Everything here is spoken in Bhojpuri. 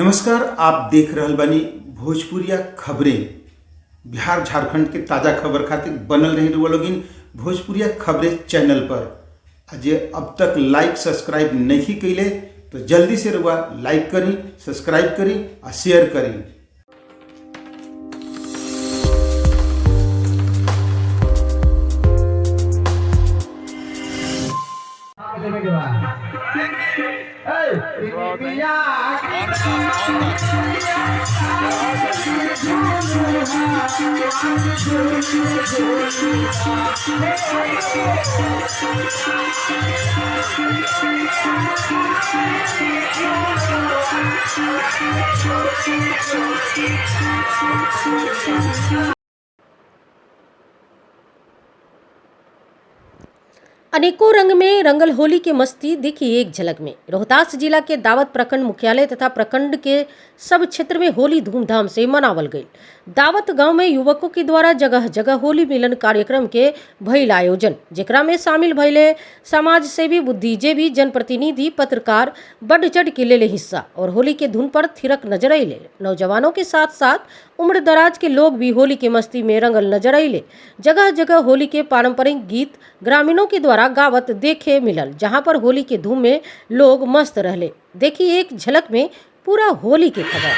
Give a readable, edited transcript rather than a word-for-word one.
नमस्कार, आप देख रहल बानी भोजपुरिया खबरें। बिहार झारखंड के ताज़ा खबर खातिर बनल रही रुआ लोगिन भोजपुरिया खबरें चैनल पर। अजय अब तक लाइक सब्सक्राइब नहीं कैले तो जल्दी से रुआ लाइक करी, सब्सक्राइब करी और शेयर करी। अनेकों रंग में रंगल होली की मस्ती दिखी एक झलक में। रोहतास जिला के दावत प्रखंड मुख्यालय तथा प्रखंड के सब क्षेत्र में होली धूमधाम से मनावल गई। दावत गांव में युवकों के द्वारा जगह जगह होली मिलन कार्यक्रम के भइल आयोजन, जेकरा में शामिल भइले समाज सेवी, बुद्धिजीवी, जनप्रतिनिधि, पत्रकार बढ़ चढ़ के ले हिस्सा और होली के धुन पर थिरक नजर अले। नौजवानों के साथ साथ उम्र दराज के लोग भी होली के मस्ती में रंगल नजर अले। जगह जगह होली के पारंपरिक गीत ग्रामीणों के द्वारा गावत देखे मिलल, जहां पर होली के धूम में लोग मस्त रहले। देखिए एक झलक में पूरा होली की खबर।